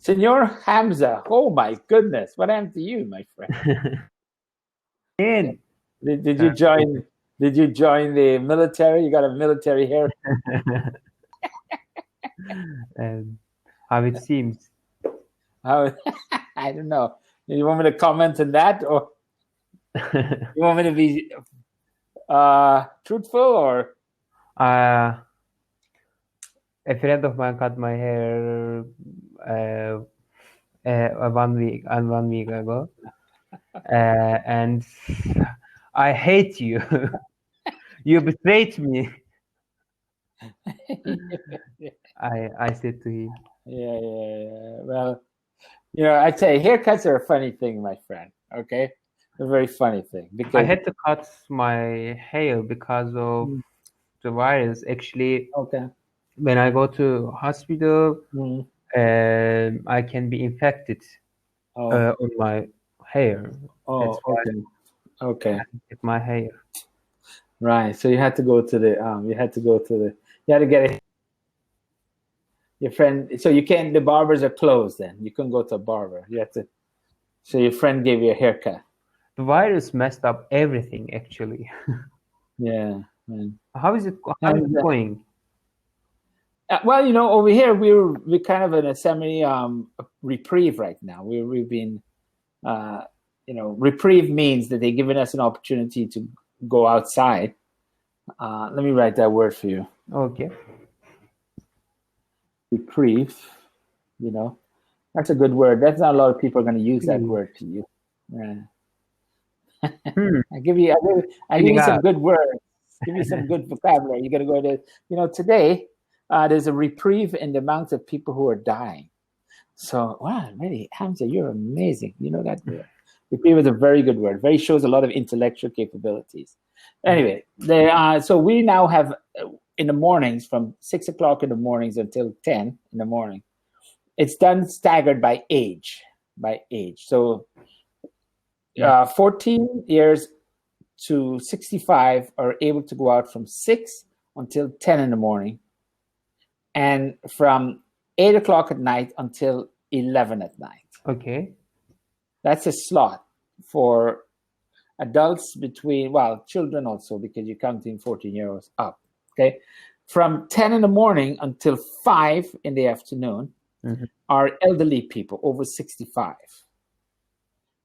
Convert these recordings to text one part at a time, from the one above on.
Senor Hamza, oh my goodness, what happened to you, my friend? And Did you join? Did you join the military? You got a military hair. how it seems. How? I don't know. You want me to comment on that, or you want me to be truthful, or? A friend of mine cut my hair 1 week ago, and I hate you. You betrayed me. I said to him. Yeah. Well, I tell you, haircuts are a funny thing, my friend. Okay, a very funny thing, because I had to cut my hair because of the virus. Actually, okay. When I go to hospital, Mm. I can be infected Oh. on my hair. Oh, That's okay. I get my hair. Right. So you had to go to the. You had to get it. Your friend. So you can't. The barbers are closed. Then you couldn't go to a barber. You had to. So your friend gave you a haircut. The virus messed up everything, actually. Yeah. Man. How is it going? Well, over here we're kind of in a semi reprieve right now. We've been, reprieve means that they're giving us an opportunity to go outside. Let me write that word for you. Okay. Reprieve. That's a good word. That's not a lot of people are going to use that word to you. Yeah. I give you some good words. Give you some good vocabulary. You're going to go to, today. There's a reprieve in the amount of people who are dying. So, wow, really, Hamza, you're amazing. You know that word. Reprieve is a very good word. Very shows a lot of intellectual capabilities. Anyway, so we now have in the mornings from 6 o'clock in the mornings until 10 in the morning. It's done staggered by age. So, 14 years to 65 are able to go out from 6 until 10 in the morning. And from 8 o'clock at night until 11 at night. Okay. That's a slot for adults children also, because you're counting 14-year-olds up. Okay. From 10 in the morning until 5 in the afternoon are elderly people over 65.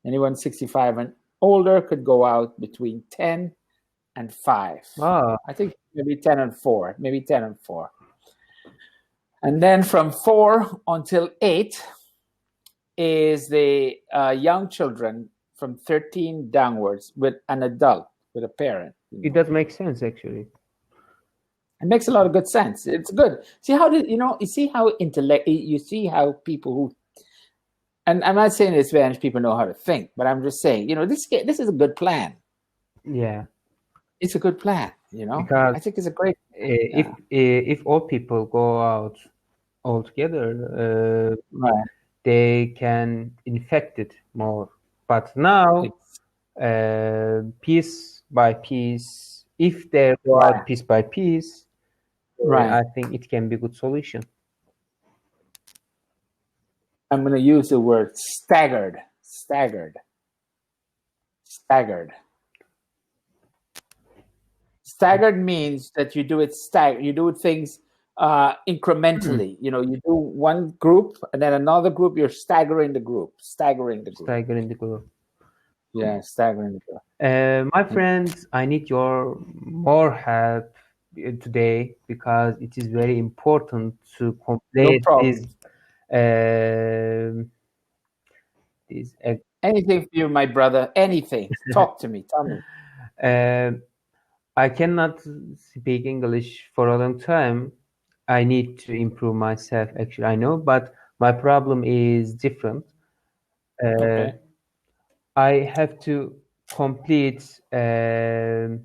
Anyone 65 and older could go out between 10 and 5. Oh. I think maybe 10 and 4. And then from 4 until 8 is the young children from 13 downwards with an adult, with a parent. It does make sense, actually. It makes a lot of good sense. It's good. See how you see how people who, and I'm not saying the Spanish people know how to think, but I'm just saying, this is a good plan. Yeah. It's a good plan, Because I think it's a great. If all people go out all together, right, they can infect it more. But now, piece by piece, if they go out piece by piece, I think it can be a good solution. I'm going to use the word staggered. Staggered means that you do it you do things incrementally. You do one group and then another group. You're staggering the group. Yeah, staggering the group. My friends, I need your more help today, because it is very important to complete this. Anything for you, my brother. Anything. Talk to me. Tell me. I cannot speak English for a long time. I need to improve myself, actually, I know, but my problem is different. Okay. I have to complete, where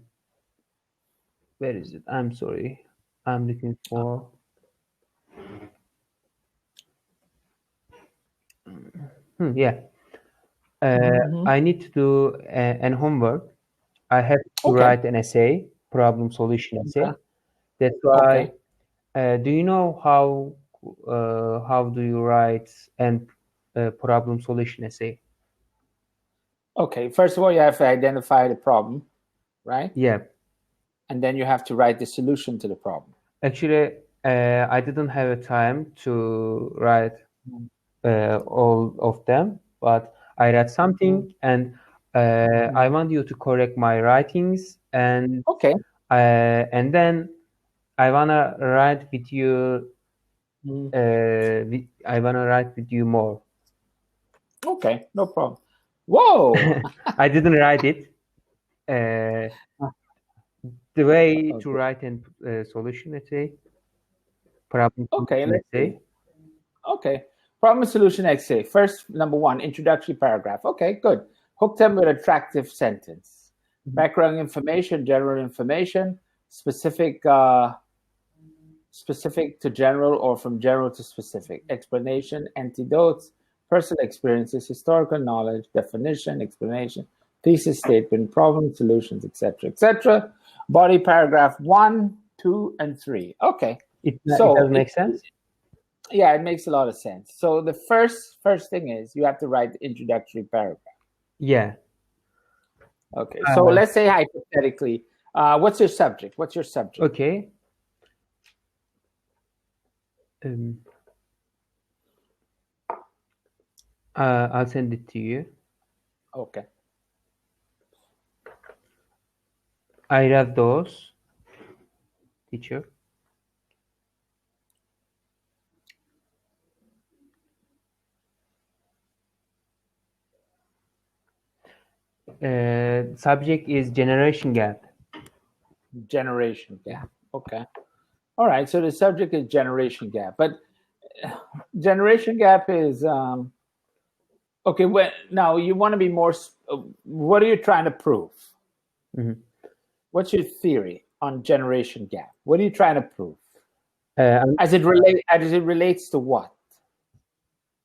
is it? I'm sorry. I'm looking for... yeah. I need to do an homework. I have to write an essay, problem solution essay. That's why, do you know how how do you write and problem solution essay? Okay, first of all, you have to identify the problem, right? Yeah. And then you have to write the solution to the problem. Actually, I didn't have a time to write all of them, but I read something, and I want you to correct my writings, and Okay. And then I wanna write with you. I wanna write with you more. Okay, no problem. Whoa! I didn't write it. The way to write and solution essay, problem solution essay. Okay, problem solution essay. First, number one, introductory paragraph. Okay, good. Hook them with attractive sentence. Background information, general information, specific to general or from general to specific. Explanation, anecdotes, personal experiences, historical knowledge, definition, explanation, thesis statement, problem solutions, etc., etc. Body paragraph 1, 2, and 3. Okay. It does make sense? Yeah, it makes a lot of sense. So the first thing is you have to write the introductory paragraph. Yeah. Okay. So let's say hypothetically, what's your subject? Okay. I'll send it to you. Okay. I read those, teacher. Subject is generation gap. Generation gap. Okay. All right. So the subject is generation gap, but generation gap is okay. Now you want to be more. What are you trying to prove? Mm-hmm. What's your theory on generation gap? What are you trying to prove? As it relates to what?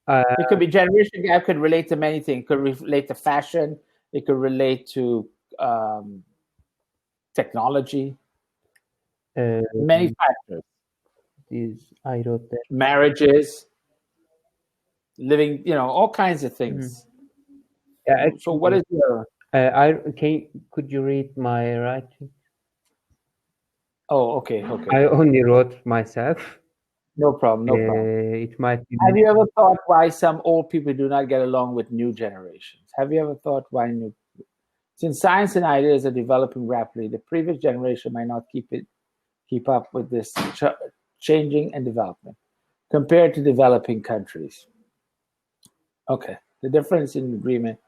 It could be generation gap. Could relate to many things. It could relate to fashion. It could relate to technology. Many factors. I wrote that. Marriages, living, all kinds of things. Mm-hmm. Yeah. So what is your? Could you read my writing? Oh, okay. I only wrote myself. No problem. It might be. Have you ever thought why some old people do not get along with new generations? Have you ever thought why since science and ideas are developing rapidly, the previous generation might not keep up with this changing and development compared to developing countries? Okay. The difference in agreement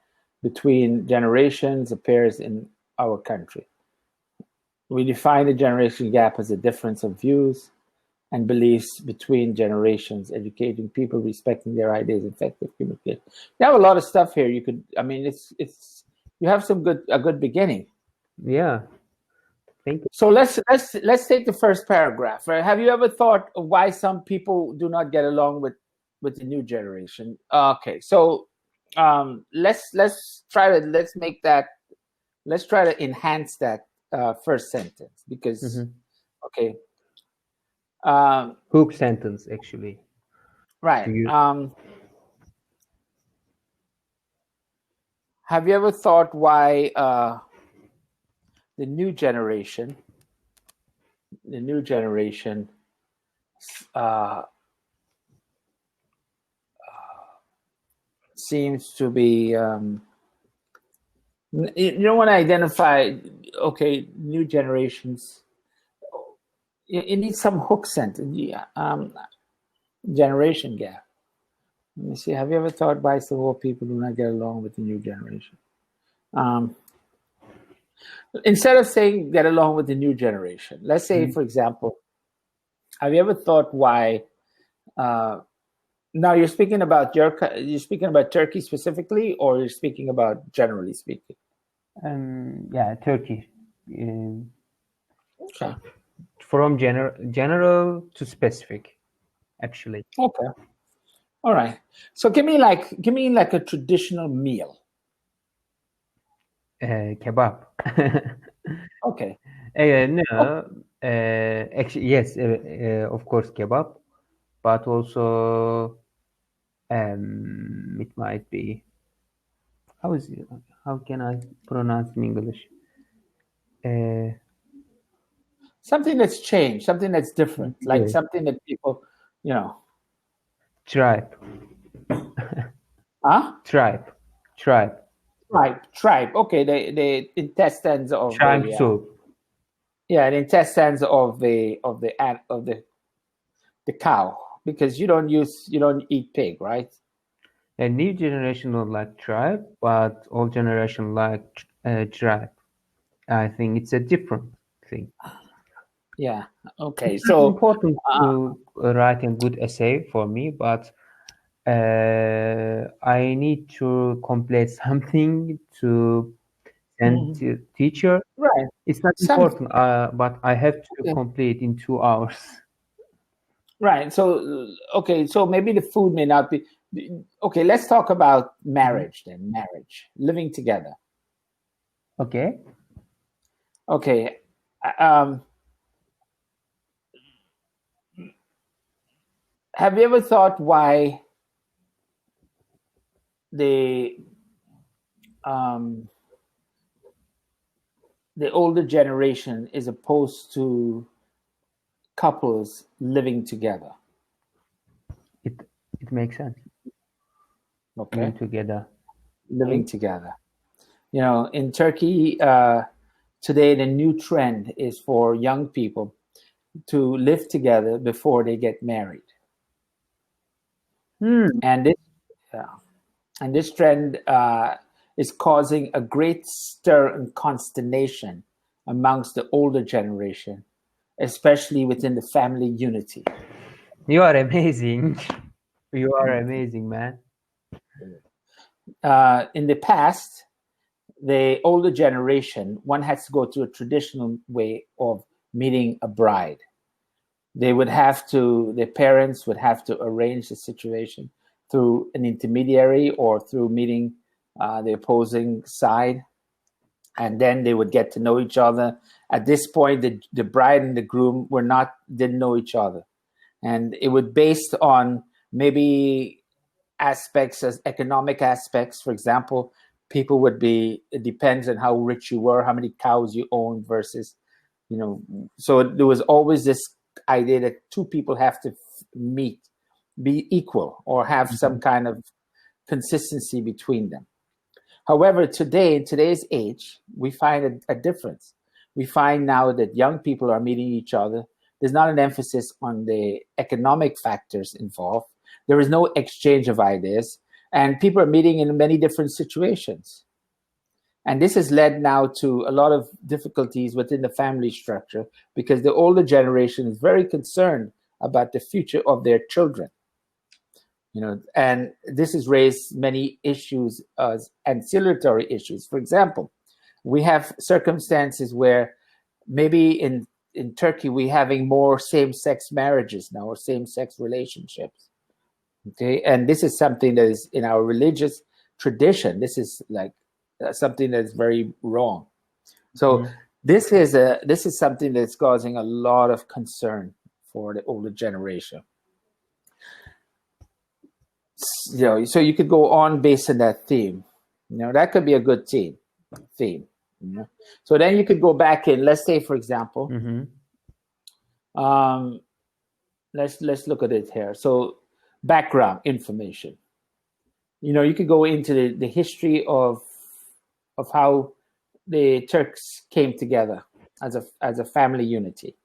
between generations appears in our country. We define the generation gap as a difference of views and beliefs between generations, educating people, respecting their ideas, effective communication. You have a lot of stuff here. You have a good beginning. Yeah. Thank you. So let's take the first paragraph. Right? Have you ever thought of why some people do not get along with the new generation? Okay, so let's try to enhance that first sentence because okay. Hook sentence, actually. Right. Have you ever thought why the new generation seems to be you don't want to identify new generations. You need some hook sentence. Generation gap. Let me see. Have you ever thought why some old people do not get along with the new generation? Instead of saying get along with the new generation, let's say, for example, have you ever thought why? Now you're speaking about Turkey specifically, or you're speaking about generally speaking? Yeah, Turkey. Okay. From general to specific, actually. Okay. All right. So give me like a traditional meal. Kebab. Okay. No. Actually, yes. Of course, kebab. but also it might be, how can I pronounce in English? Something that's changed, something that's different, like Yes. something that people, Tribe. Huh? Tribe. Okay, the intestines of Tribe the soup. the intestines of the cow, because you don't eat pig, right? A new generation don't like tribe, but old generation like tribe. I think it's a different thing. Yeah. Okay. It's So important to write a good essay for me, but I need to complete something to send to teacher. right. It's not important, but I have to complete in 2 hours. Right. So okay. So maybe the food may not be okay. Let's talk about marriage then. Marriage, living together. Okay. Okay. Have you ever thought why the older generation is opposed to couples living together? It makes sense. Okay. Living together. In Turkey today, the new trend is for young people to live together before they get married. And this trend is causing a great stir and consternation amongst the older generation, especially within the family unity. You are amazing. You are amazing, man. In the past, the older generation, one has to go through a traditional way of meeting a bride. Their parents would have to arrange the situation through an intermediary or through meeting the opposing side. And then they would get to know each other. At this point, the bride and the groom didn't know each other. And it was based on maybe aspects as economic aspects. For example, it depends on how rich you were, how many cows you owned versus, so there was always this idea that two people have to be equal or have some kind of consistency between them. However, today, in today's age, we find a difference. We find now that young people are meeting each other. There's not an emphasis on the economic factors involved. There is no exchange of ideas, and people are meeting in many different situations. And this has led now to a lot of difficulties within the family structure because the older generation is very concerned about the future of their children. And this has raised many issues as ancillary issues. For example, we have circumstances where maybe in Turkey we're having more same-sex marriages now or same-sex relationships. Okay, and this is something that is in our religious tradition. This is like something that's very wrong. So this is something that's causing a lot of concern for the older generation. So you could go on based on that theme. That could be a good theme. So then you could go back in. Let's say, for example, let's look at it here. So background information. You could go into the history of how the Turks came together as a family unity.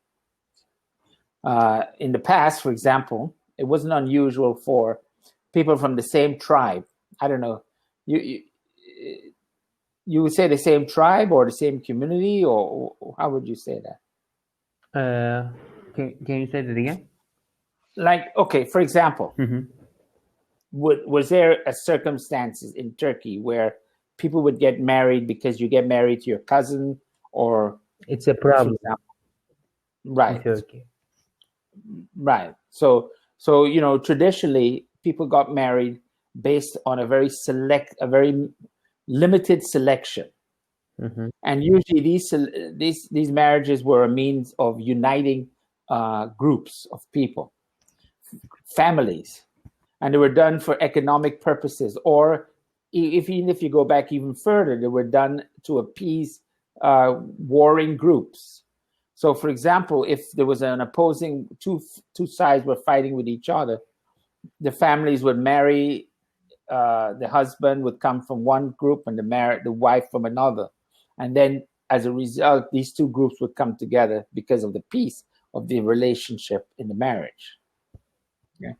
In the past, for example, it wasn't unusual for people from the same tribe. I don't know. You would say the same tribe or the same community, or how would you say that? Can you say that again? Like, okay, for example, was there a circumstances in Turkey where people would get married because you get married to your cousin, or it's a problem, right? In Turkey, right. So traditionally people got married based on a very limited selection, and usually these marriages were a means of uniting groups of people. families, and they were done for economic purposes, or even if you go back even further, they were done to appease warring groups. So, for example, if there was an opposing two sides were fighting with each other, the families would marry. The husband would come from one group and the wife from another, and then as a result, these two groups would come together because of the peace of the relationship in the marriage. Okay.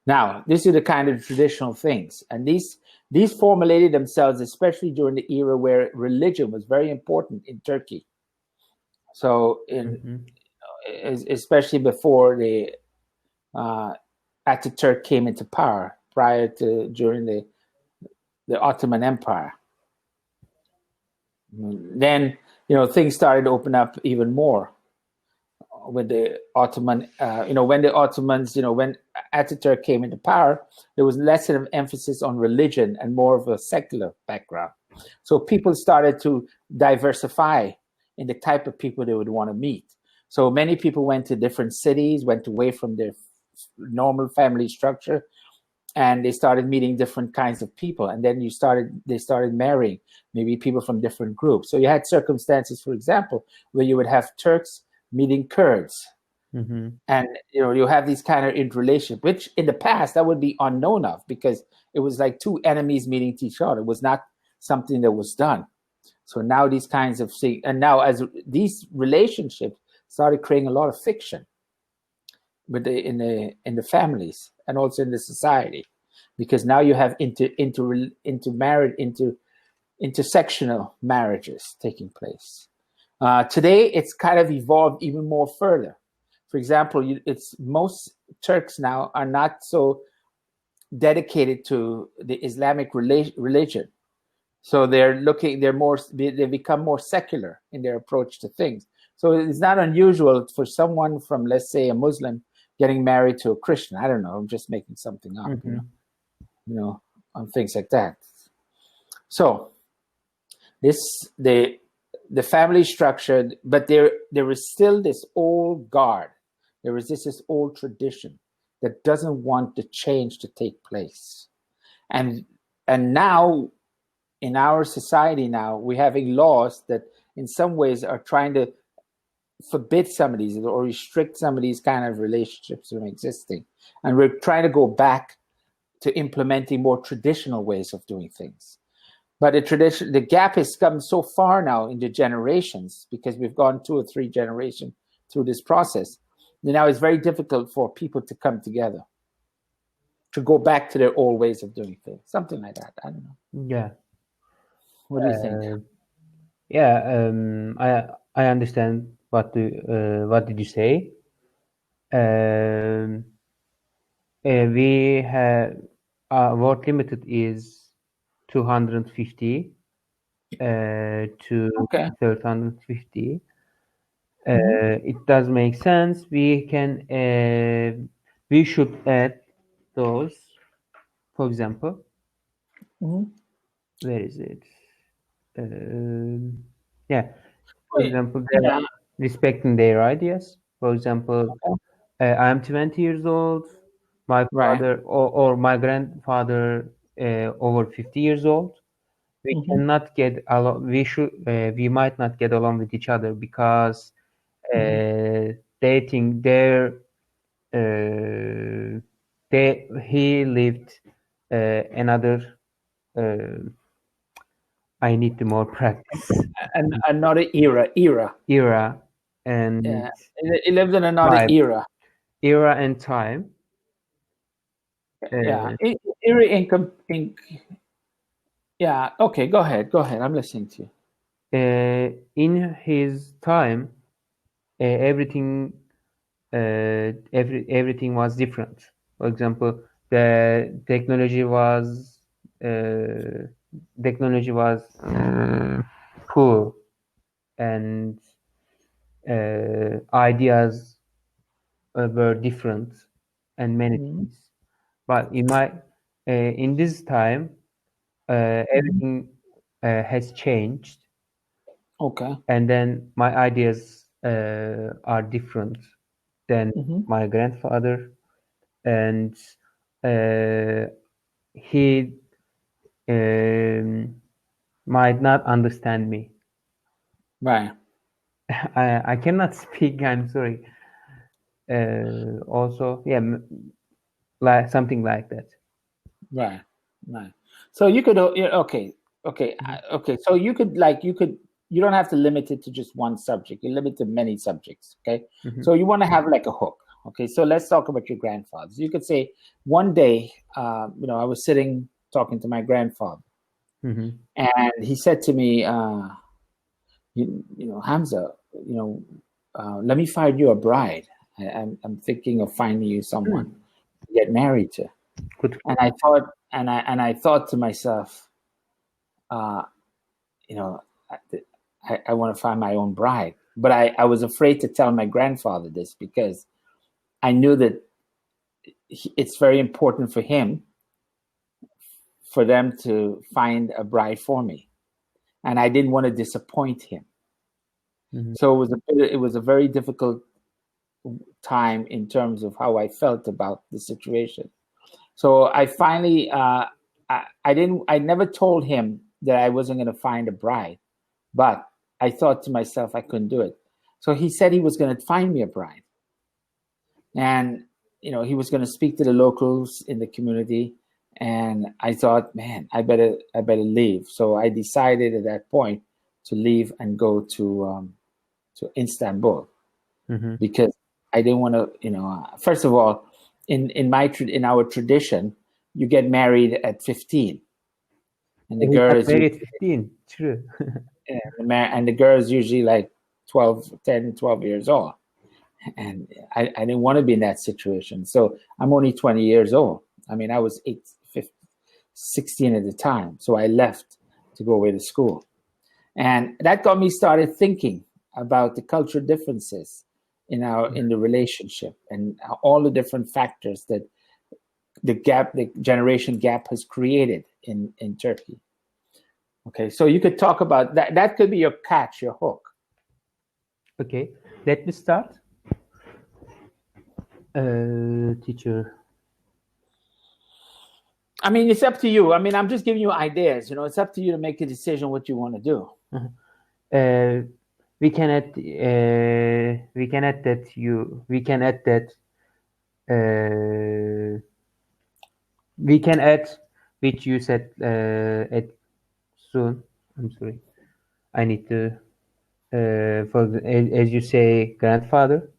Now, these are the kind of traditional things, and these formulated themselves, especially during the era where religion was very important in Turkey. So, especially before the Ataturk came into power, during the Ottoman Empire. Then, things started to open up even more with the Ottoman, when the Ottomans, when Ataturk came into power, there was less of an emphasis on religion and more of a secular background. So people started to diversify in the type of people they would want to meet. So many people went to different cities, went away from their normal family structure, and they started meeting different kinds of people. And then they started marrying maybe people from different groups. So you had circumstances, for example, where you would have Turks meeting Kurds. And you have these kind of interrelations, which in the past that would be unknown of, because it was like two enemies meeting each other. It was not something that was done. So now these kinds of things, and now as these relationships started creating a lot of fiction in the families and also in the society, because now you have intersectional marriages taking place. Today, it's kind of evolved even more further. For example, most Turks now are not so dedicated to the Islamic religion. So they become more secular in their approach to things. So it's not unusual for someone from, let's say, a Muslim getting married to a Christian. I don't know, I'm just making something up, on things like that. So the family structure, but there is still this old guard. There is this old tradition that doesn't want the change to take place. And now, in our society now, we're having laws that in some ways are trying to forbid some of these or restrict some of these kind of relationships from existing. And we're trying to go back to implementing more traditional ways of doing things. But the gap has come so far now into generations, because we've gone 2 or 3 generations through this process. And now it's very difficult for people to come together, to go back to their old ways of doing things. Something like that. I don't know. Yeah. What do you think? I understand what did you say? We have word limited is 250 to 350. It does make sense. We should add those. For example, where is it? For example, respecting their ideas. For example, I am 20 years old. My father or my grandfather over 50 years old. We cannot get along. We might not get along with each other because they think he lived another. I need to more practice. Another era, and he lived in another era and time. Era yeah. Okay, go ahead. I'm listening to you. In his time, everything was different. For example, the technology was poor, and ideas were different, and many things. But in this time, everything has changed. Okay. And then my ideas are different than my grandfather. and he might not understand me. Right. I cannot speak. I'm sorry. Also, yeah, like something like that. Right. Right. So you could okay. So you could you don't have to limit it to just one subject. You limit it to many subjects. Okay. So you want to have like a hook. Okay. So let's talk about your grandfather. So you could say one day, I was sitting talking to my grandfather, and he said to me, Hamza, let me find you a bride. I'm thinking of finding you someone to get married to. Good. And I thought to myself, I want to find my own bride. But I was afraid to tell my grandfather this because I knew that it's very important for him for them to find a bride for me, and I didn't want to disappoint him. So it was a very difficult time in terms of how I felt about the situation. So I finally, I never told him that I wasn't going to find a bride, but I thought to myself I couldn't do it. So he said he was going to find me a bride, and he was going to speak to the locals in the community. And I thought, man, I better leave. So I decided at that point to leave and go to Istanbul because I didn't want to. First of all, in our tradition, you get married at 15, and the girl is married at 15. True. and the girl is usually like 12 years old, and I didn't want to be in that situation. So I'm only 20 years old. I mean, I was 16 at the time, so I left to go away to school, and that got me started thinking about the cultural differences in the relationship and all the different factors that the generation gap has created in Turkey. Okay, so you could talk about that. That could be your catch, your hook. Okay, let me start. Teacher. I mean, it's up to you. I mean, I'm just giving you ideas. It's up to you to make a decision what you want to do. We can add which you said at soon. I'm sorry. I need to as you say, grandfather.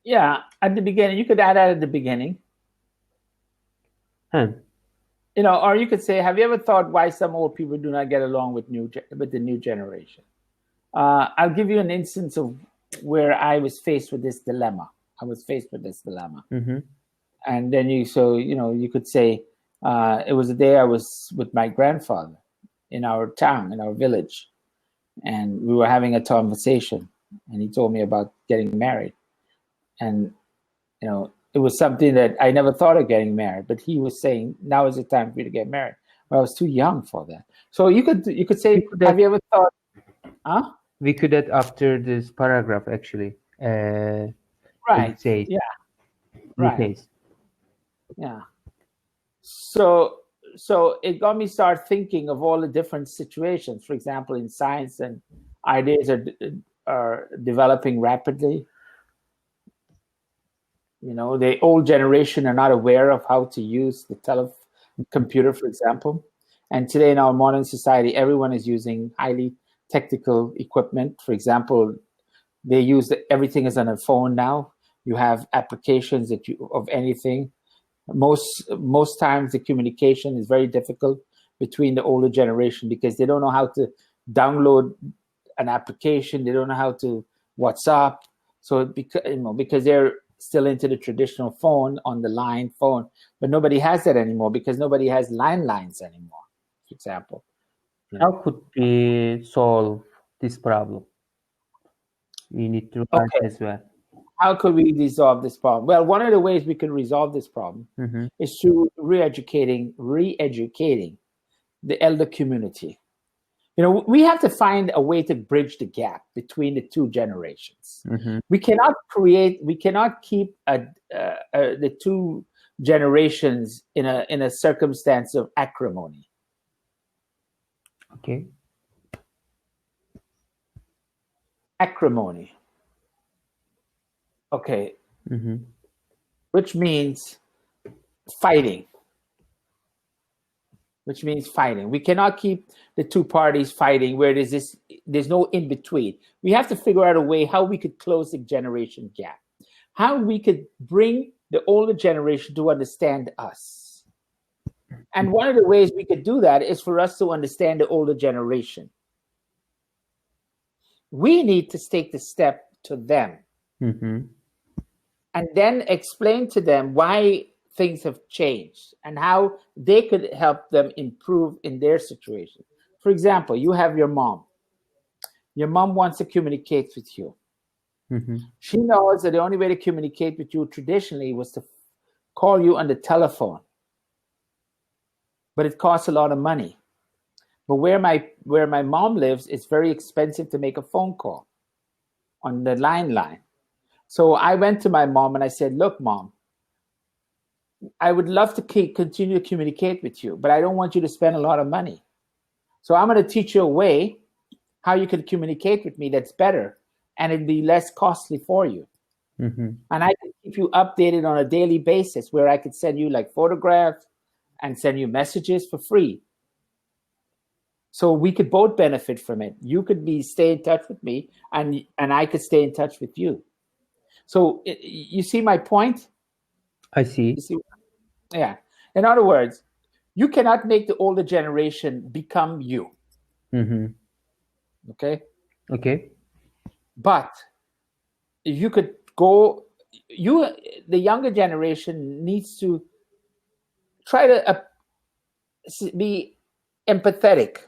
Yeah, at the beginning, you could add that at the beginning. Or you could say, have you ever thought why some old people do not get along with the new generation? I'll give you an instance of where I was faced with this dilemma. And then you could say, it was a day I was with my grandfather in our town, in our village, and we were having a conversation, and he told me about getting married. And, it was something that I never thought of getting married, but he was saying, now is the time for you to get married. Well, I was too young for that. So you could say, have you ever thought, We could add after this paragraph, actually. Right. Yeah. Right. Yeah. So it got me start thinking of all the different situations. For example, in science, and ideas are developing rapidly. The old generation are not aware of how to use the computer, for example. And today in our modern society, everyone is using highly technical equipment. For example, they use everything is on a phone now. You have applications of anything. Most times the communication is very difficult between the older generation because they don't know how to download an application. They don't know how to WhatsApp. So because they're still into the traditional phone, on the line phone, but nobody has that anymore because nobody has landlines anymore, for example. How could we solve this problem? We need to write as well. How could we resolve this problem? Well, one of the ways we could resolve this problem is through re-educating the elder community. we have to find a way to bridge the gap between the two generations. We cannot keep the two generations in a circumstance of acrimony. Okay. Acrimony. Okay. Which means fighting. We cannot keep the two parties fighting where there's no in between. We have to figure out a way how we could close the generation gap, how we could bring the older generation to understand us. And one of the ways we could do that is for us to understand the older generation. We need to take the step to them and then explain to them why things have changed and how they could help them improve in their situation. For example, you have your mom. Your mom wants to communicate with you. She knows that the only way to communicate with you traditionally was to call you on the telephone. But it costs a lot of money. But where my mom lives, it's very expensive to make a phone call on the line. So I went to my mom and I said, look, Mom, I would love to continue to communicate with you, but I don't want you to spend a lot of money. So I'm going to teach you a way how you can communicate with me that's better, and it'd be less costly for you. And I can keep you updated on a daily basis where I could send you like photographs and send you messages for free. So we could both benefit from it. You could stay in touch with me, and I could stay in touch with you. So you see my point? I see. You see? Yeah. In other words, you cannot make the older generation become you. Okay? Okay. But you could go, the younger generation needs to try to be empathetic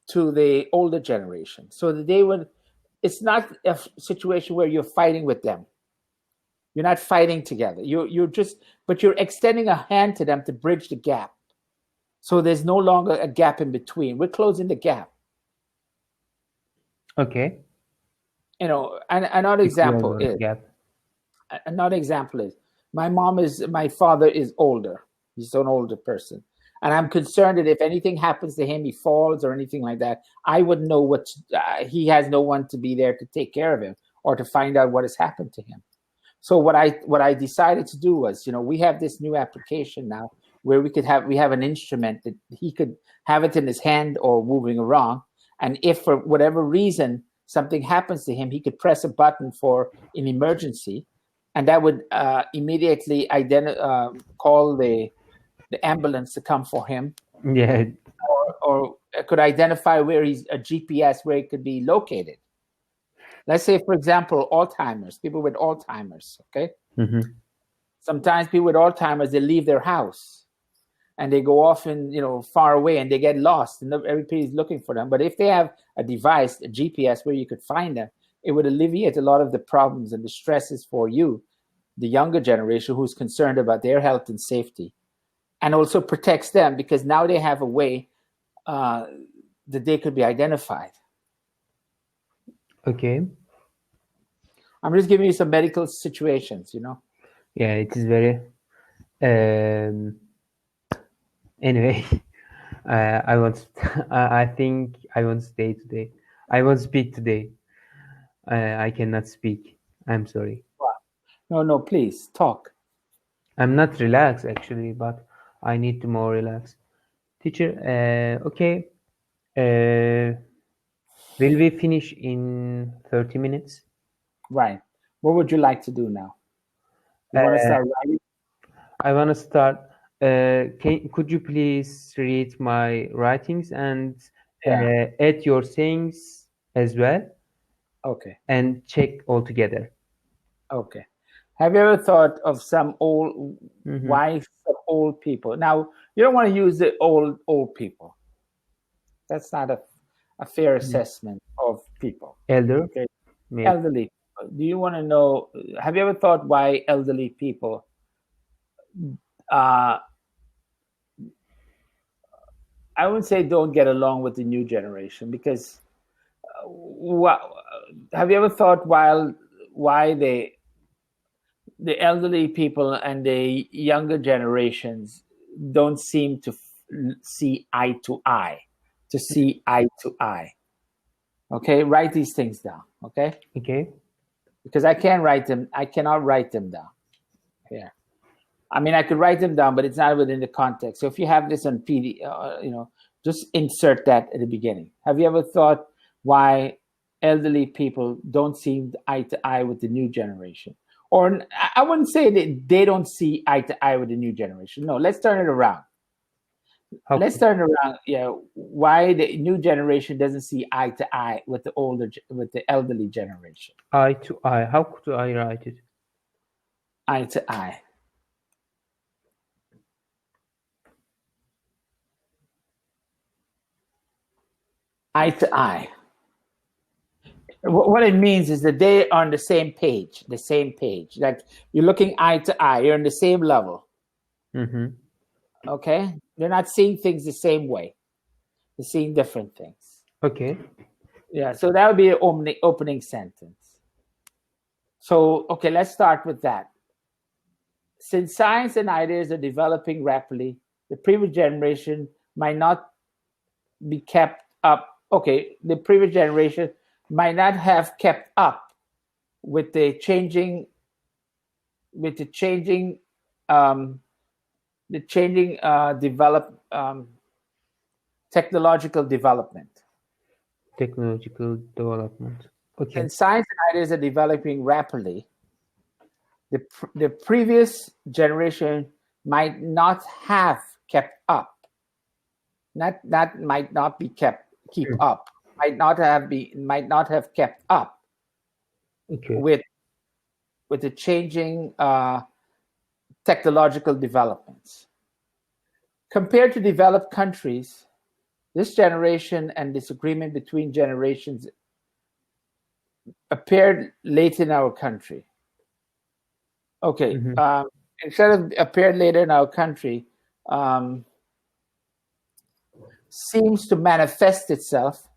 to the older generation, so that it's not a situation where you're fighting with them. You're not fighting together. But you're extending a hand to them to bridge the gap. So there's no longer a gap in between. We're closing the gap. Okay. And another example is my father is older. He's an older person. And I'm concerned that if anything happens to him, he falls or anything like that, I wouldn't know he has no one to be there to take care of him or to find out what has happened to him. So what I decided to do was, we have this new application now where we have an instrument that he could have it in his hand or moving around. And if for whatever reason something happens to him, he could press a button for an emergency, and that would immediately call the ambulance to come for him. Yeah. Or could identify where a GPS where it could be located. Let's say, for example, people with Alzheimer's, okay? Sometimes people with Alzheimer's, they leave their house and they go off far away and they get lost and everybody's looking for them. But if they have a device, a GPS where you could find them, it would alleviate a lot of the problems and the stresses for you, the younger generation who's concerned about their health and safety, and also protects them because now they have a way that they could be identified. Okay. I'm just giving you some medical situations, Yeah, it is very. Anyway, I think I won't stay today. I won't speak today. I cannot speak. I'm sorry. No, please talk. I'm not relaxed actually, but I need to more relax. Teacher, okay. Will we finish in 30 minutes? Right. What would you like to do now? You want to start writing? I want to start. Could you please read my writings and add your sayings as well? Okay. And check all together. Okay. Have you ever thought of some wives of old people? Now, you don't want to use the old people. That's not a fair assessment of people. Elderly. Do you want to know, have you ever thought why elderly people I wouldn't say don't get along with the new generation, because have you ever thought why the elderly people and the younger generations don't seem to see eye to eye? Okay, write these things down. Okay. Because I cannot write them down here. I mean, I could write them down, but it's not within the context. So if you have this on PD, just insert that at the beginning. Have you ever thought why elderly people don't see eye to eye with the new generation? Or I wouldn't say that they don't see eye to eye with the new generation. No, let's turn it around. Let's turn it around. Yeah, why the new generation doesn't see eye to eye with the elderly generation? Eye to eye. How could I write it? Eye to eye. Eye to eye. What it means is that they are on the same page. Like you're looking eye to eye. You're on the same level. Mm-hmm. Okay? They're not seeing things the same way. They're seeing different things. Okay. Yeah, so that would be an opening sentence. So, okay, let's start with that. Since science and ideas are developing rapidly, the previous generation might not be kept up. Okay, the previous generation might not have kept up with the changing technological development. Okay. And science and ideas are developing rapidly. The previous generation might not have kept up. Might not have kept up. Okay. with the changing technological developments. Compared to developed countries, this generation and disagreement between generations appeared late in our country. Okay, Mm-hmm. Instead of appeared later in our country, seems to manifest itself.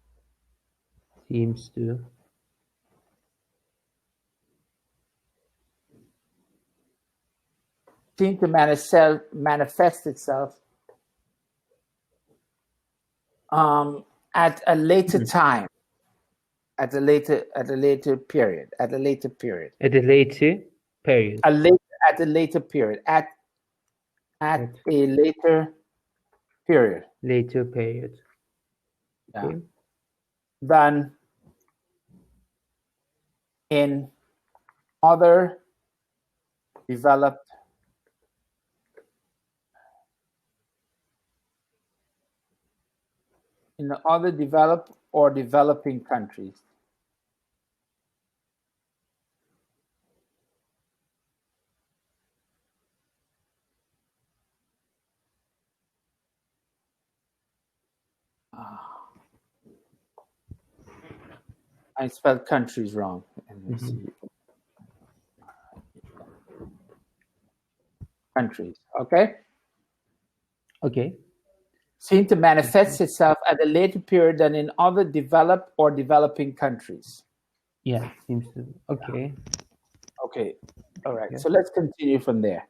Seems to manifest itself at a later time, at a later period. At a later period. Later period. Yeah. Than in other developed or developing countries. I spelled countries wrong. Countries, okay? Okay. Seem to manifest itself at a later period than in other developed or developing countries. Yeah, seems to. Okay. Okay, all right. Yeah. So let's continue from there.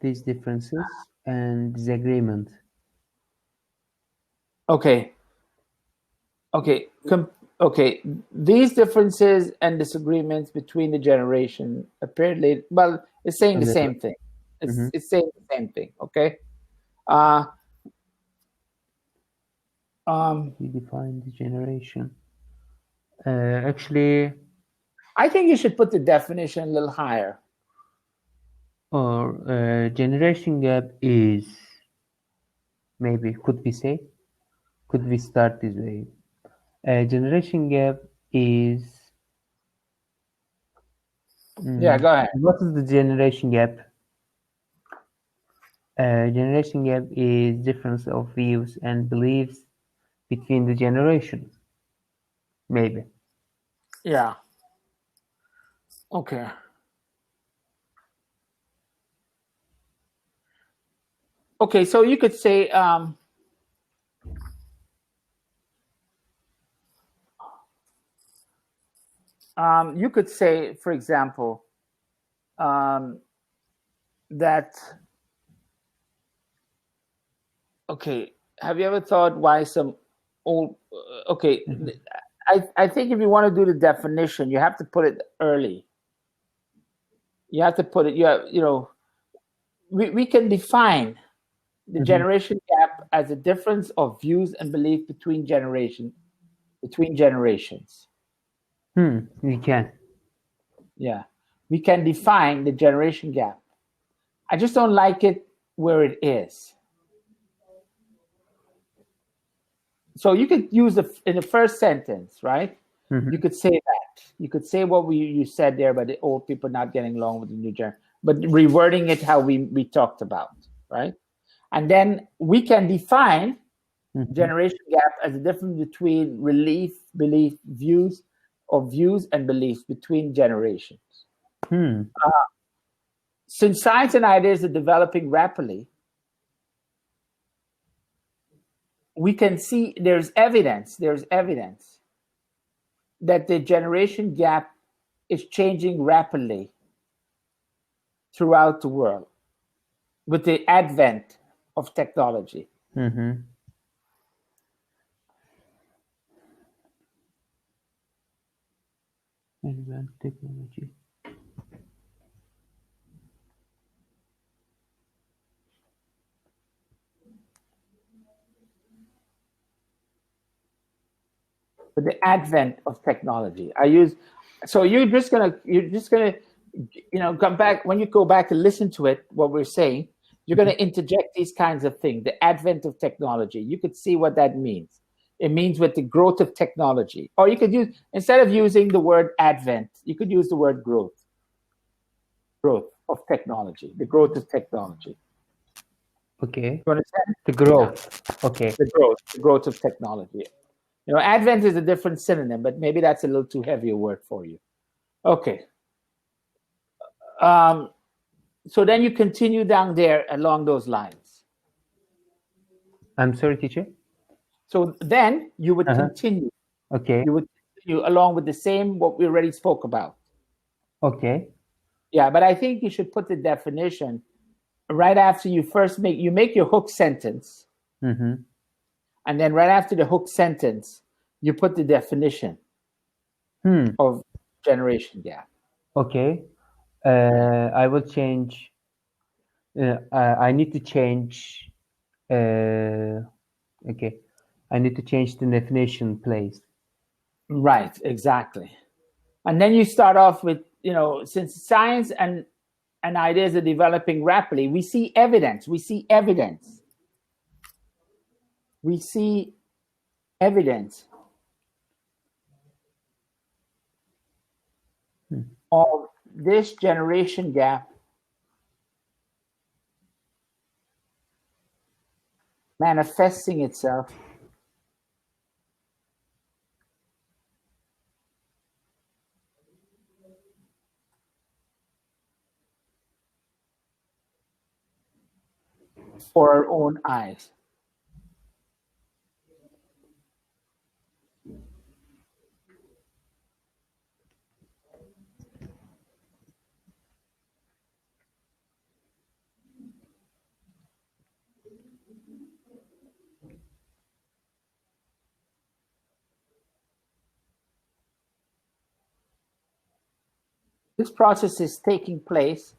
These differences and disagreement. Okay. These differences and disagreements between the generation appeared late. Well, it's saying the same thing. It's saying the same thing. Okay. We define the generation. Actually, I think you should put the definition a little higher. Or generation gap is, maybe could we start this way? Generation gap is. Yeah, go ahead. What is the generation gap? Generation gap is difference of views and beliefs between the generations. Maybe. Yeah. Okay. okay, so you could say, you could say, for example, that, okay, have you ever thought why some old, okay, I think if you want to do the definition, you have to put it early. You have to put it, we can define the generation gap as a difference of views and belief between generations. We can. Yeah, we can define the generation gap. I just don't like it where it is. So you could use in the first sentence, right? You could say that. You could say what you said there about the old people not getting along with the new generation, but rewording it how we talked about, right? And then we can define generation gap as a difference between views and beliefs between generations. Since science and ideas are developing rapidly, we can see there's evidence that the generation gap is changing rapidly throughout the world with the advent of technology. Advanced technology. With the advent of technology, so you're just gonna come back when you go back and listen to it. What we're saying, you're gonna interject these kinds of things. The advent of technology. You could see what that means. It means with the growth of technology, or you could use, instead of using the word advent, you could use the word growth. Growth of technology. The growth of technology. Okay. You understand? The growth. Yeah. Okay. The growth of technology. Advent is a different synonym, but maybe that's a little too heavy a word for you. Okay. So then you continue down there along those lines. I'm sorry, teacher? So then you would continue. Okay. You would continue along with the same, what we already spoke about. Okay. Yeah, but I think you should put the definition right after you first make your hook sentence. And then right after the hook sentence, you put the definition of generation gap. Okay. I will change. I need to change. Okay. I need to change the definition place. Right, exactly. And then you start off with, since science and ideas are developing rapidly, we see evidence. We see evidence of this generation gap manifesting itself for our own eyes. This process is taking place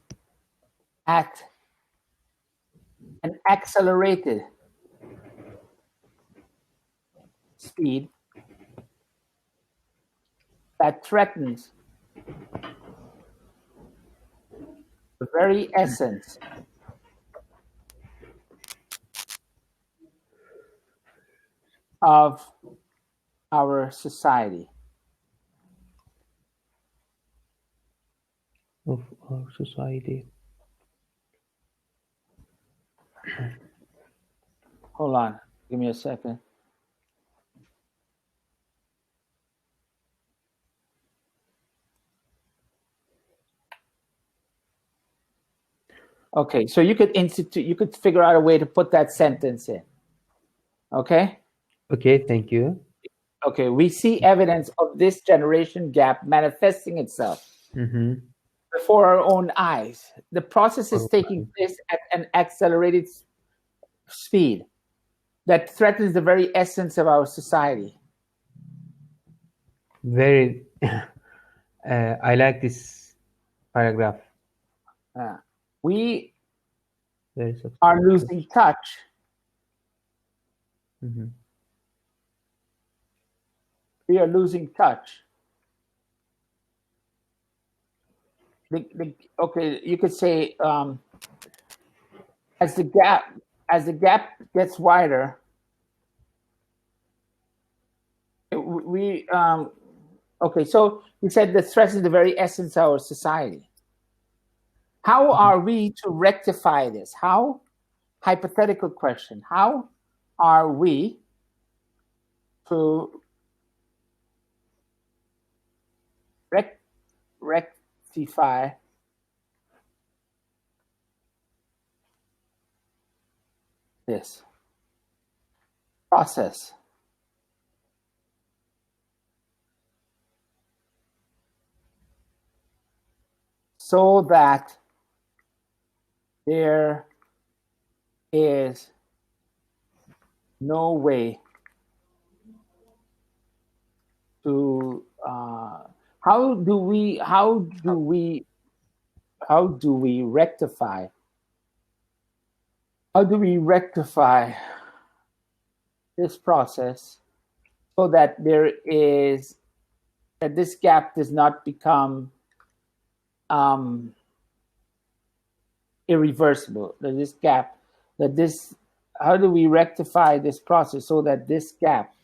at an accelerated speed that threatens the very essence of our society. Of our society. Hold on, give me a second. Okay, so you could figure out a way to put that sentence in. Okay? Okay, thank you. Okay, we see evidence of this generation gap manifesting itself before our own eyes. The process is taking place at an accelerated speed that threatens the very essence of our society. Very, I like this paragraph. We are losing touch. We are losing touch. Okay, you could say as the gap gets wider, okay, so you said the threat is the very essence of our society. How are we to rectify this? How? Hypothetical question. How are we to rectify this process? So that there is no way to how do we rectify this process so that this gap does not become irreversible? How do we rectify this process so that this gap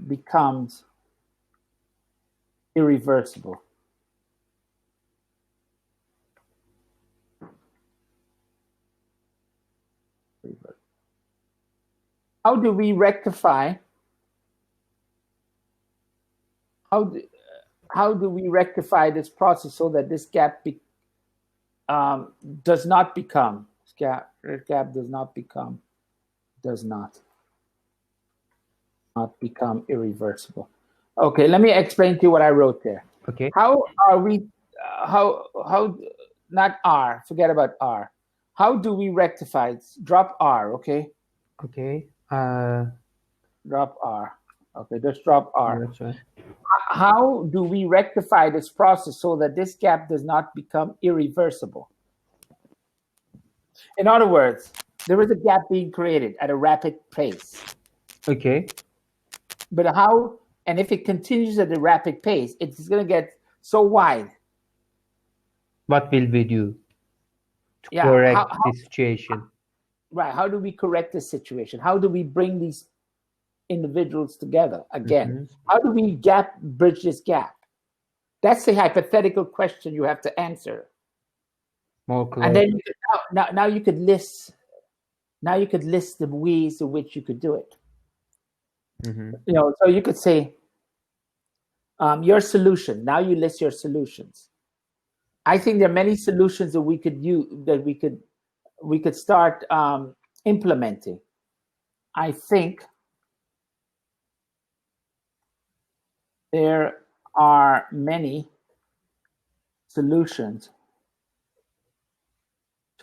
becomes irreversible? How do we rectify? How do we rectify this process so that this gap does not become irreversible? Okay, let me explain to you what I wrote there. Okay. How are we? Not R. Forget about R. How do we rectify it? Drop R. Okay. Okay. Drop R. Okay, just drop R. That's right. How do we rectify this process so that this gap does not become irreversible? In other words, there is a gap being created at a rapid pace. Okay. But how, and if it continues at a rapid pace, it's going to get so wide. What will we do to correct this situation? Right. How do we correct this situation? How do we bring these individuals together again? How do we bridge this gap? That's the hypothetical question you have to answer. More clear. And then now you could list the ways in which you could do it. So you could say your solution. Now you list your solutions. I think there are many solutions that we could use, that we could start implementing. I think there are many solutions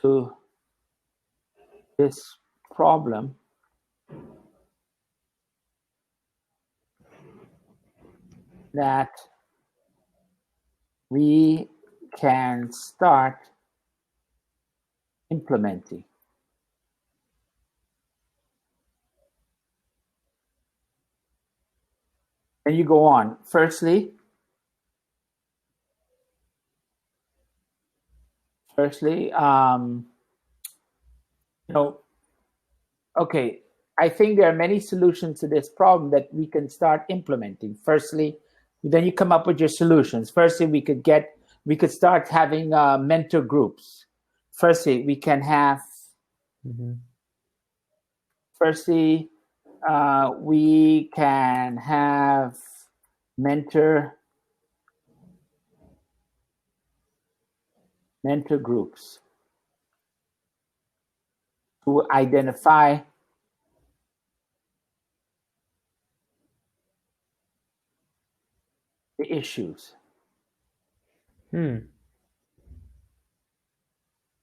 to this problem that we can start implementing. And you go on. Firstly, okay, I think there are many solutions to this problem that we can start implementing. Firstly, then you come up with your solutions. Firstly, we could start having mentor groups. Firstly, we can have. Firstly, we can have mentor mentor groups to identify the issues.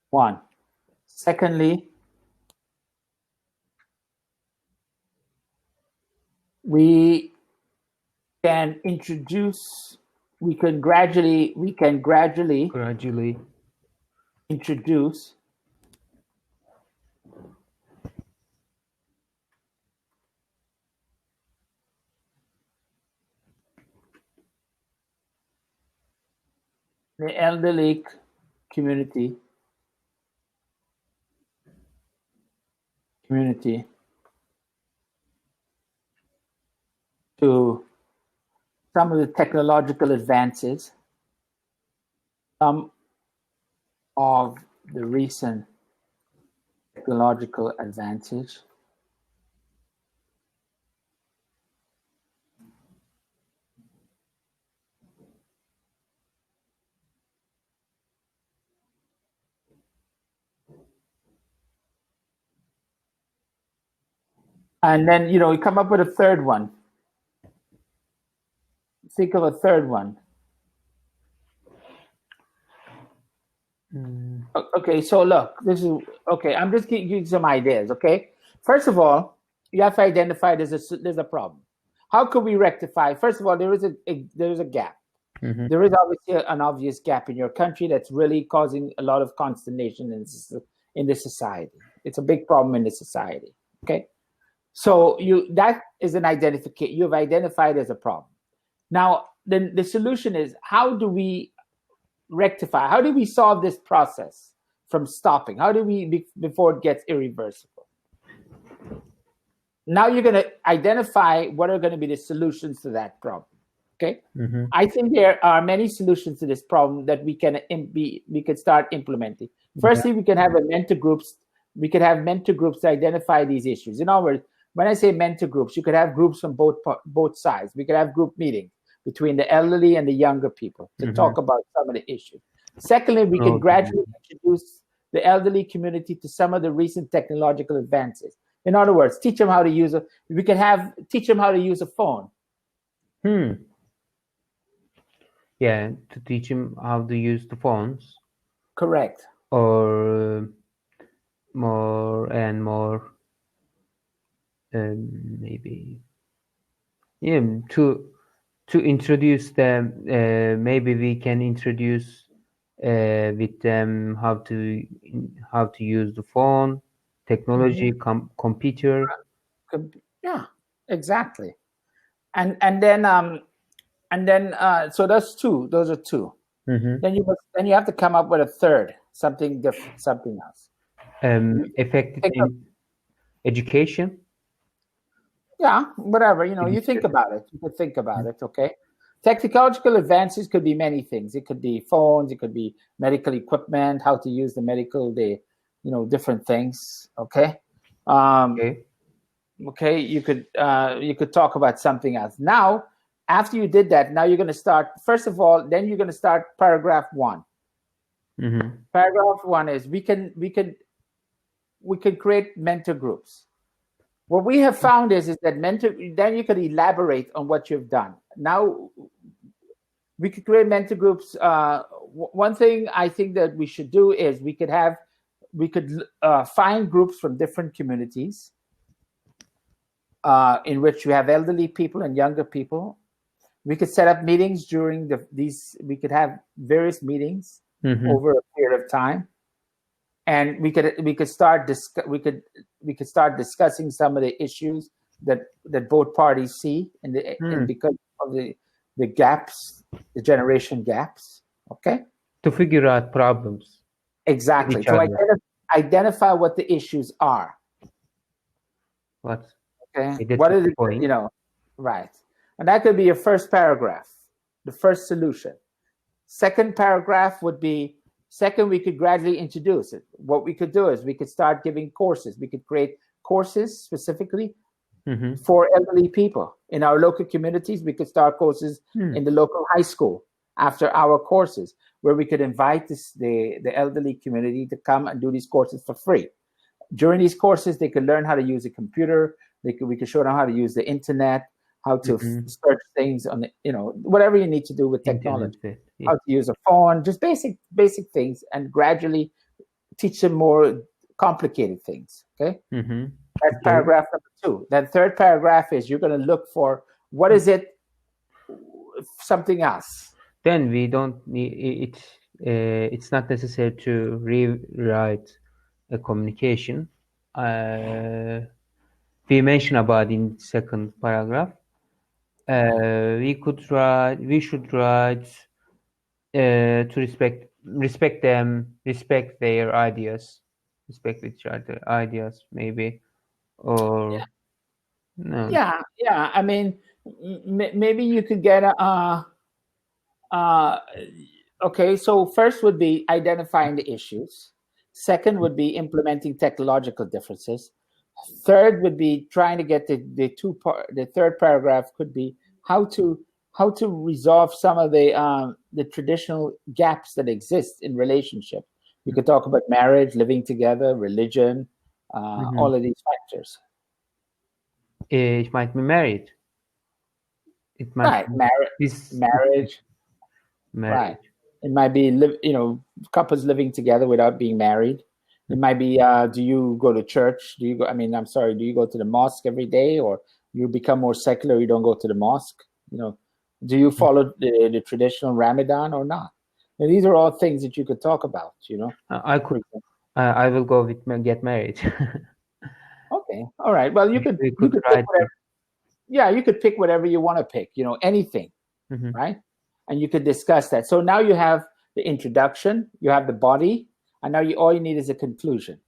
One. Secondly, we can gradually introduce the elderly community to some of the technological advances, some of the recent technological advances, and then you come up with a third one. Think of a third one. Okay, so look, this is okay. I'm just giving you some ideas. Okay, first of all, you have to identify there's a problem. How could we rectify? First of all, there is a gap. There is obviously an obvious gap in your country that's really causing a lot of consternation in the society. It's a big problem in the society. Okay, so that is an identification. You've identified as a problem. Now, then the solution is, how do we rectify? How do we solve this process from stopping? How do we before it gets irreversible? Now you're going to identify what are going to be the solutions to that problem. Okay, I think there are many solutions to this problem that we can start implementing. Firstly, we can have mentor groups. We could have mentor groups to identify these issues. In other words, when I say mentor groups, you could have groups from both sides. We could have group meetings between the elderly and the younger people to talk about some of the issues. Secondly, we can gradually introduce the elderly community to some of the recent technological advances. In other words, teach them how to use teach them how to use a phone. Yeah, to teach them how to use the phones. Correct. Or more and more, maybe, yeah, to introduce them. Maybe we can introduce with them how to use the phone, technology, computer. Yeah, exactly. And then so that's two. Those are two. Then you have to come up with a third, something different, something else. Effective in education. Yeah, whatever, you think about it. You could think about it, okay? Technological advances could be many things. It could be phones, it could be medical equipment, how to use different things, okay? Okay, you could talk about something else. Now, after you did that, now you're going to start, first of all, then you're going to start paragraph 1. Paragraph 1 is we can create mentor groups. What we have found is that then you could elaborate on what you've done. Now, we could create mentor groups. One thing I think that we should do is we could find groups from different communities in which you have elderly people and younger people. We could set up meetings during we could have various meetings over a period of time. And we could start discussing some of the issues that both parties see and because of the gaps, the generation gaps. Okay. To figure out problems. Exactly. To identify what the issues are. What? Okay. What is it? Right. And that could be your first paragraph, the first solution. Second paragraph would be. Second, we could gradually introduce it. What we could do is we could start giving courses. We could create courses specifically for elderly people. In our local communities, we could start courses in the local high school after our courses. where we could invite the elderly community to come and do these courses for free. During these courses, they could learn how to use a computer. We could show them how to use the internet, how to search things on the, whatever you need to do with technology, how to use a phone, just basic things, and gradually teach them more complicated things. Okay. That's paragraph number 2. Then third paragraph is you're going to look for what is it, something else. Then we don't need it. It's not necessary to rewrite a communication. We mentioned about in second paragraph. We should write to respect them, respect their ideas, respect each other ideas, maybe, or no. Yeah. I mean, maybe you could get okay. So first would be identifying the issues. Second would be implementing technological differences. Third would be trying to get the third paragraph could be how to resolve some of the traditional gaps that exist in relationship. You could talk about marriage, living together, religion, all of these factors. It might be married. It might marriage. Right. It might be couples living together without being married. It might be do you go to church? Do you go to the mosque every day, or you become more secular, you don't go to the mosque? Do you follow the traditional Ramadan or not? And these are all things that you could talk about, I will go with get married. Okay. All right. Well, you could pick whatever. Yeah, you could pick whatever you want to pick, anything, right? And you could discuss that. So now you have the introduction, you have the body, and now all you need is a conclusion.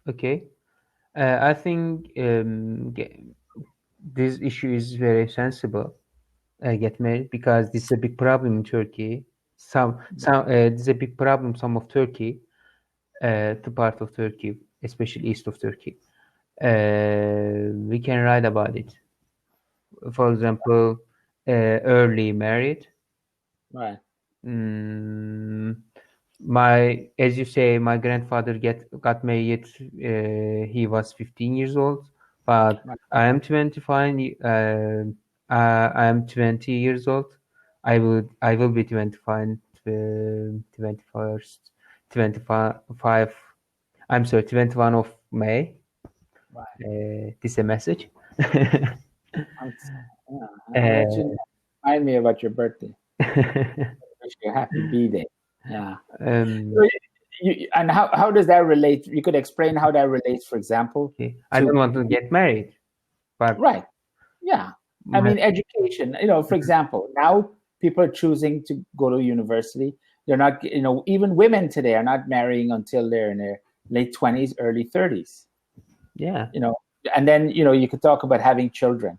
Okay. I think this issue is very sensible. Get married, because this is a big problem in Turkey. This is a big problem. Some of Turkey, the part of Turkey, especially east of Turkey. We can write about it. For example, early married. Right. As you say, my grandfather got married. He was 15 years old, but I am 25. I am 20 years old. I will be 25. 25. I'm sorry, 21 of May. Right. This is a message. Remind me about your birthday. Wish you a happy B-Day. Yeah. And how does that relate? You could explain how that relates, for example. Okay. I don't want to get married, but right. Yeah. I mean, education. For example, now people are choosing to go to university. They're not. Even women today are not marrying until they're in their late 20s, early 30s. Yeah. And then you could talk about having children.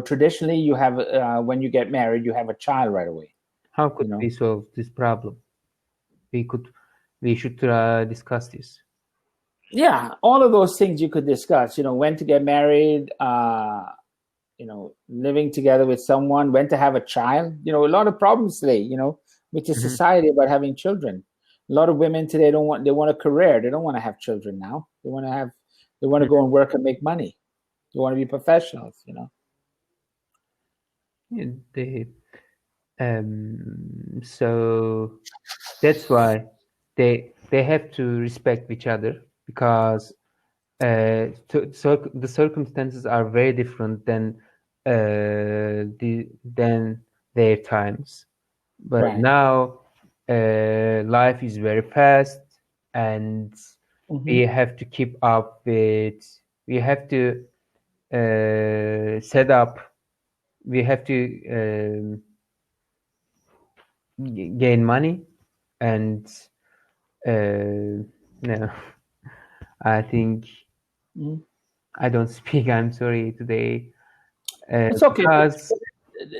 Traditionally, you have when you get married, you have a child right away. How could we solve this problem? We should discuss this. Yeah, all of those things you could discuss. When to get married. Living together with someone. When to have a child. A lot of problems today. With the society about having children. A lot of women today they want a career. They don't want to have children now. They want to go and work and make money. They want to be professionals. So that's why they have to respect each other, because the circumstances are very different than their times. But now life is very fast, and we have to keep up with. We have to set up. We have to gain money, and no, I think I don't speak. I'm sorry today. It's okay. Because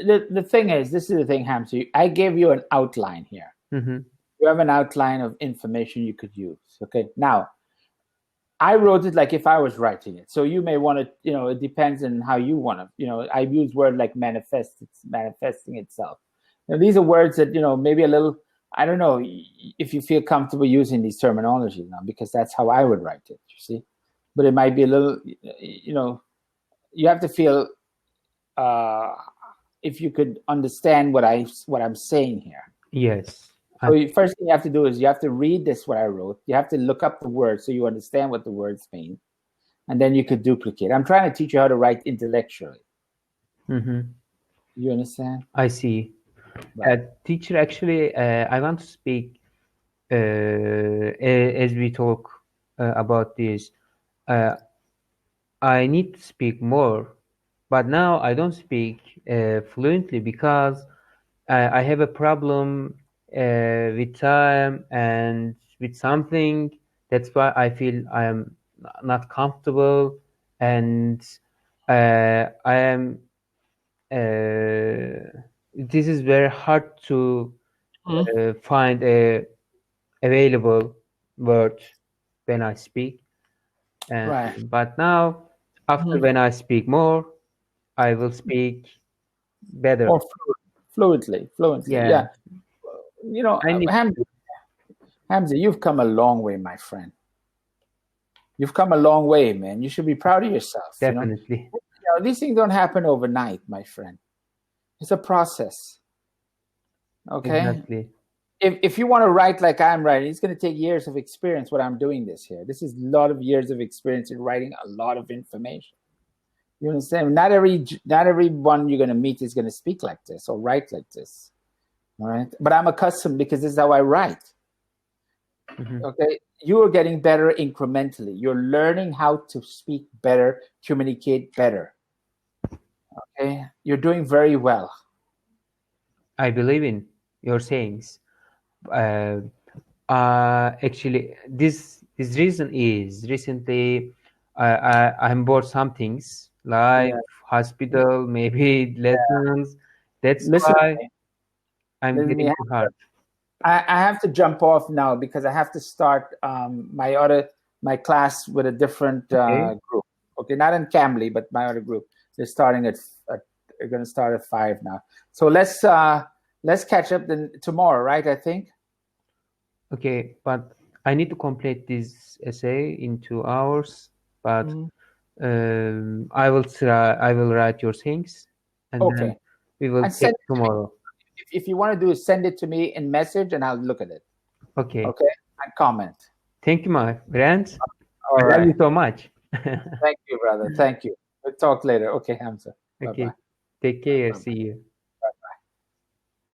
the thing is, this is the thing, Hamza. I gave you an outline here. You have an outline of information you could use. Okay. Now, I wrote it like if I was writing it. So you may want to, it depends on how you want to, I use word like manifesting itself. These are words that, maybe a little I don't know if you feel comfortable using these terminologies now, because that's how I would write it, you see. But it might be a little, you have to feel if you could understand what I'm saying here. Yes. So first thing you have to do is you have to read this, what I wrote. You have to look up the words so you understand what the words mean. And then you could duplicate. I'm trying to teach you how to write intellectually. Mm-hmm. You understand? I see. Right. Teacher, actually, I want to speak as we talk about this. I need to speak more, but now I don't speak fluently because I have a problem with time and with something. That's why I feel I am not comfortable, and I am. This is very hard to find a available word when I speak. Right. But now, after when I speak more, I will speak better. Or fluently. Yeah. Hamza, you've come a long way, my friend. You've come a long way, man. You should be proud of yourself. Definitely. These things don't happen overnight, my friend. It's a process. Okay? Exactly. If you want to write like I'm writing, it's going to take years of experience what I'm doing this here. This is a lot of years of experience in writing a lot of information. You understand? Not everyone you're going to meet is going to speak like this or write like this. All right? But I'm accustomed because this is how I write. Mm-hmm. Okay? You are getting better incrementally. You're learning how to speak better, communicate better. Okay? You're doing very well. I believe in your sayings. Actually, this reason is recently I'm bored some things like hospital, maybe lessons. That's why I'm getting too hard. I have to jump off now because I have to start my class with a different group. Okay, not in Cambly, but my other group. They're starting they're going to start at 5 now. So let's catch up then tomorrow, right? I think. Okay, but I need to complete this essay in 2 hours. But I will try. I will write your things, and then we will take tomorrow. If you want to do is send it to me in message, and I'll look at it. Okay. Okay, and comment. Thank you, my friend. All right. Love you so much. Thank you, brother. Thank you. We'll talk later. Okay, Hamza. Okay. Bye-bye. Take care. See you.